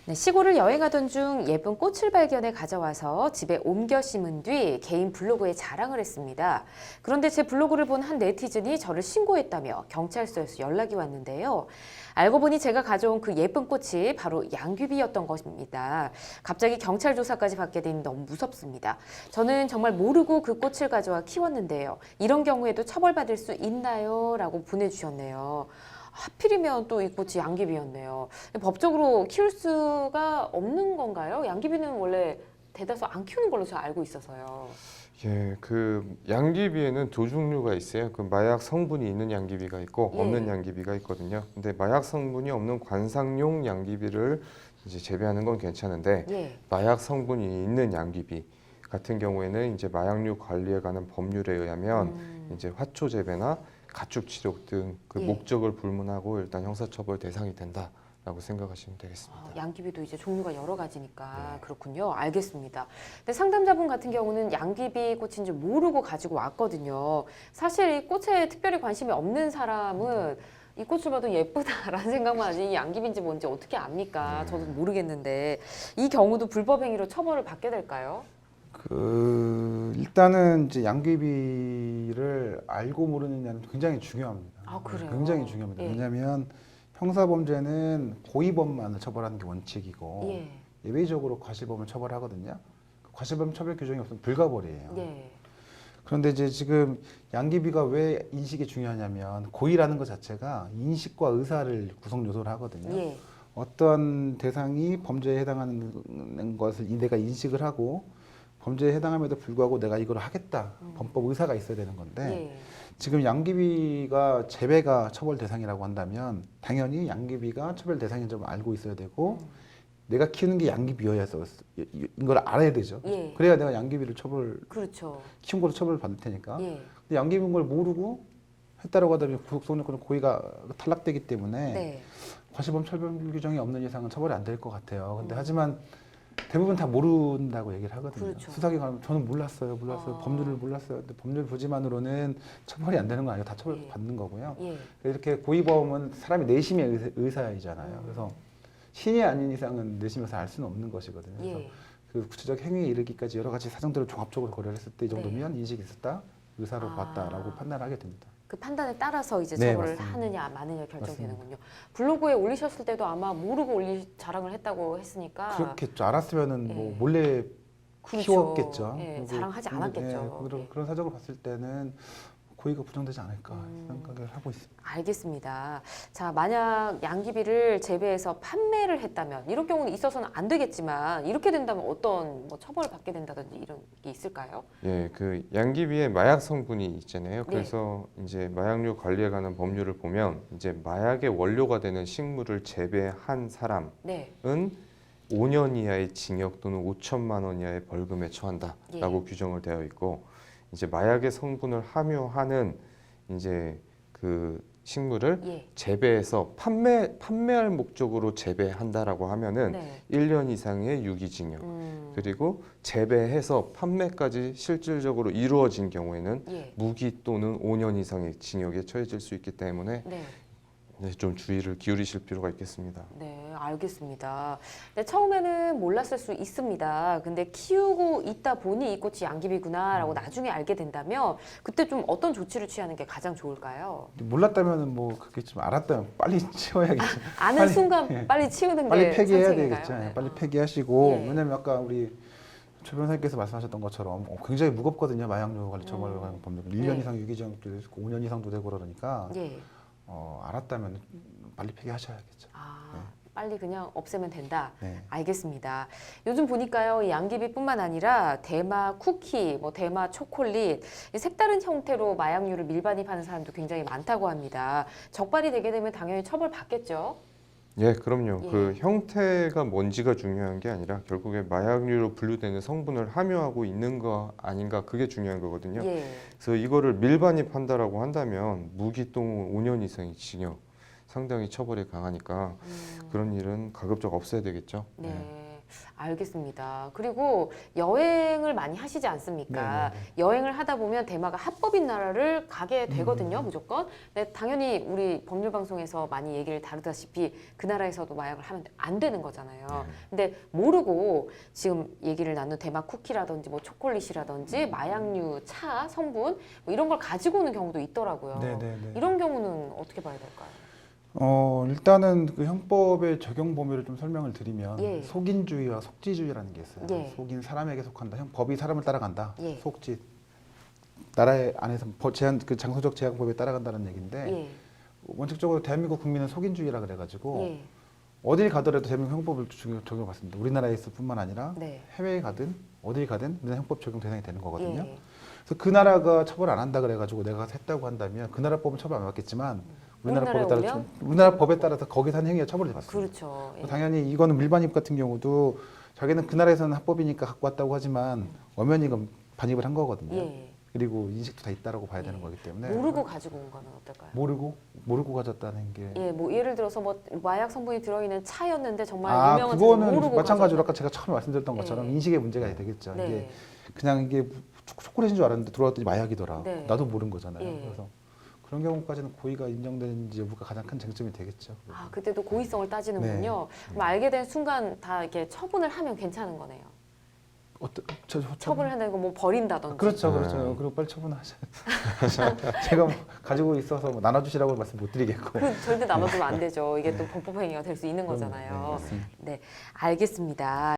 네, 시골을 여행하던 중 예쁜 꽃을 발견해 가져와서 집에 옮겨 심은 뒤 개인 블로그에 자랑을 했습니다. 그런데 제 블로그를 본 한 네티즌이 저를 신고했다며 경찰서에서 연락이 왔는데요. 알고 보니 제가 가져온 그 예쁜 꽃이 바로 양귀비였던 것입니다. 갑자기 경찰 조사까지 받게 되니 너무 무섭습니다. 저는 정말 모르고 그 꽃을 가져와 키웠는데요. 이런 경우에도 처벌받을 수 있나요? 라고 보내주셨네요. 하필이면 또 이 꽃이 양귀비였네요. 법적으로 키울 수가 없는 건가요? 양귀비는 원래 대다수 안 키우는 걸로 제가 알고 있어서요. 예, 그 양귀비에는 두 종류가 있어요. 그 마약 성분이 있는 양귀비가 있고 예. 없는 양귀비가 있거든요. 근데 마약 성분이 없는 관상용 양귀비를 이제 재배하는 건 괜찮은데 예. 마약 성분이 있는 양귀비 같은 경우에는 이제 마약류 관리에 관한 법률에 의하면 이제 화초 재배나 가축 치료 등 그 예. 목적을 불문하고 일단 형사처벌 대상이 된다라고 생각하시면 되겠습니다. 양귀비도 이제 종류가 여러 가지니까 네. 그렇군요. 알겠습니다. 근데 상담자분 같은 경우는 양귀비 꽃인 줄 모르고 가지고 왔거든요. 사실 이 꽃에 특별히 관심이 없는 사람은 이 꽃을 봐도 예쁘다라는 생각만 하지 이 양귀비인지 뭔지 어떻게 압니까? 저도 모르겠는데 이 경우도 불법 행위로 처벌을 받게 될까요? 일단은 이제 양귀비를 알고 모르느냐는 굉장히 중요합니다. 아, 그래요? 굉장히 중요합니다. 예. 왜냐하면 형사범죄는 고의범만을 처벌하는 게 원칙이고 예. 예외적으로 과실범을 처벌하거든요. 과실범 처벌 규정이 없으면 불가벌이에요. 예. 그런데 이제 지금 양귀비가 왜 인식이 중요하냐면 고의라는 것 자체가 인식과 의사를 구성 요소를 하거든요. 예. 어떤 대상이 범죄에 해당하는 것을 내가 인식을 하고 범죄에 해당함에도 불구하고 내가 이걸 하겠다. 범법 의사가 있어야 되는 건데 예. 지금 양귀비가 재배가 처벌 대상이라고 한다면 당연히 양귀비가 처벌 대상인 점 알고 있어야 되고 내가 키우는 게 양귀비여야 해서 이걸 알아야 되죠. 예. 그래야 내가 양귀비를 그렇죠. 키운 걸로 처벌을 받을 테니까. 예. 근데 양귀비인 걸 모르고 했다라고 하다면 구속성립권 고의가 탈락되기 때문에 네. 과실범 처벌 규정이 없는 이상은 처벌이 안 될 것 같아요. 근데 하지만 대부분 다 모른다고 얘기를 하거든요. 그렇죠. 수사기 가면 저는 몰랐어요. 법률을 몰랐어요. 근데 법률 부지만으로는 처벌이 안 되는 거 아니에요. 다 처벌 예. 받는 거고요. 예. 이렇게 고의범은 사람이 내심의 의사이잖아요. 그래서 신이 아닌 이상은 내심에서 알 수는 없는 것이거든요. 그래서 예. 그 구체적 행위에 이르기까지 여러 가지 사정들을 종합적으로 고려를 했을 때 이 정도면 인식이 있었다, 의사로 아. 봤다라고 판단을 하게 됩니다. 그 판단에 따라서 이제 네, 처벌을 맞습니다. 하느냐 마느냐 결정되는군요. 맞습니다. 블로그에 올리셨을 때도 아마 모르고 자랑을 했다고 했으니까 그렇겠죠. 알았으면은 예. 뭐 몰래 그렇죠. 키웠겠죠. 예, 그리고 자랑하지 않았겠죠. 예. 그런 사정을 봤을 때는 고의가 부정되지 않을까 생각을 하고 있습니다. 알겠습니다. 자, 만약 양귀비를 재배해서 판매를 했다면 이런 경우는 있어서는 안 되겠지만 이렇게 된다면 어떤 뭐 처벌을 받게 된다든지 이런 게 있을까요? 예, 그 양귀비에 마약 성분이 있잖아요. 네. 그래서 이제 마약류 관리에 관한 법률을 보면 이제 마약의 원료가 되는 식물을 재배한 사람은 네. 5년 이하의 징역 또는 5천만 원 이하의 벌금에 처한다라고 예. 규정을 되어 있고 이제 마약의 성분을 함유하는 이제 그 식물을 예. 재배해서 판매할 목적으로 재배한다라고 하면은 네. 1년 이상의 유기징역 그리고 재배해서 판매까지 실질적으로 이루어진 경우에는 예. 무기 또는 5년 이상의 징역에 처해질 수 있기 때문에 네. 네, 좀 주의를 기울이실 필요가 있겠습니다. 네, 알겠습니다. 근데 처음에는 몰랐을 수 있습니다. 근데 키우고 있다 보니 이 꽃이 양귀비구나라고 나중에 알게 된다면 그때 좀 어떤 조치를 취하는 게 가장 좋을까요? 몰랐다면은 뭐 그게 좀 알았다면 빨리 치워야겠죠. 아는 빨리, 순간 예. 빨리 치우는 빨리 게 폐기해야 선책인가요? 되겠죠. 네. 빨리 폐기하시고 예. 왜냐면 아까 우리 최 변호사님께서 말씀하셨던 것처럼 굉장히 무겁거든요. 마약류 관리 처벌 관련 법률은 1년 네. 이상 유기징역도 있고 5년 이상도 되고 그러니까 예. 알았다면 빨리 폐기하셔야겠죠. 아, 빨리 그냥 없애면 된다. 네. 알겠습니다. 요즘 보니까요, 이 양귀비뿐만 아니라 대마 쿠키, 뭐 대마 초콜릿, 이 색다른 형태로 마약류를 밀반입하는 사람도 굉장히 많다고 합니다. 적발이 되게 되면 당연히 처벌받겠죠? 예, 그럼요. 예. 그 형태가 뭔지가 중요한 게 아니라 결국에 마약류로 분류되는 성분을 함유하고 있는 거 아닌가 그게 중요한 거거든요. 예. 그래서 이거를 밀반입한다라고 한다면 무기 또는 5년 이상의 징역 상당히 처벌이 강하니까 그런 일은 가급적 없애야 되겠죠. 네. 알겠습니다. 그리고 여행을 많이 하시지 않습니까? 네네네. 여행을 하다 보면 대마가 합법인 나라를 가게 되거든요, 무조건. 근데 당연히 우리 법률방송에서 많이 얘기를 다루다시피 그 나라에서도 마약을 하면 안 되는 거잖아요. 근데 모르고 지금 얘기를 나눈 대마 쿠키라든지 뭐 초콜릿이라든지 마약류 차 성분 뭐 이런 걸 가지고 오는 경우도 있더라고요. 네네네. 이런 경우는 어떻게 봐야 될까요? 일단은 그 형법의 적용 범위를 좀 설명을 드리면 예. 속인주의와 속지주의라는 게 있어요. 예. 속인 사람에게 속한다. 법이 사람을 따라간다. 예. 속지 나라의 안에서 그 장소적 제한법에 따라간다는 얘기인데 예. 원칙적으로 대한민국 국민은 속인주의라 그래가지고 예. 어딜 가더라도 대한민국 형법을 적용받습니다. 우리나라에 있을 뿐만 아니라 네. 해외에 가든 어딜 가든 우리나라 형법 적용 대상이 되는 거거든요. 예. 그래서 그 나라가 처벌 안 한다 그래가지고 내가 가서 했다고 한다면 그 나라 법은 처벌 안 받겠지만 우리나라 법에 따라서 거기서 한 행위가 처벌을 받습니다. 그렇죠. 예. 당연히 이거는 일반입 같은 경우도 자기는 그 나라에서는 합법이니까 갖고 왔다고 하지만 엄연히 이건 반입을 한 거거든요. 예. 그리고 인식도 다 있다라고 봐야 예. 되는 거기 때문에 모르고 가지고 온 거는 어떨까요? 모르고 가졌다는 게 예, 뭐 예를 들어서 뭐 마약 성분이 들어있는 차였는데 정말 유명한 차를 그거는 모르고 마찬가지로 가져왔다. 아까 제가 처음에 말씀드렸던 것처럼 예. 인식의 문제가 되겠죠. 네. 이게 그냥 이게 초콜릿인 줄 알았는데 들어왔더니 마약이더라. 네. 나도 모른 거잖아요. 예. 그래서 그런 경우까지는 고의가 인정되는지 여부가 가장 큰 쟁점이 되겠죠. 아, 그때도 고의성을 따지는군요. 네. 그럼 알게 된 순간 다 이렇게 처분을 하면 괜찮은 거네요. 처분을 한다는 건 뭐 버린다든지. 그렇죠, 그렇죠. 그리고 빨리 처분하셔. 제가 뭐 가지고 있어서 뭐 나눠주시라고 말씀 못 드리겠고. 그 절대 나눠주면 안 되죠. 이게 또 범법행위가 될 수 있는 거잖아요. 네, 맞습니다. 네, 알겠습니다.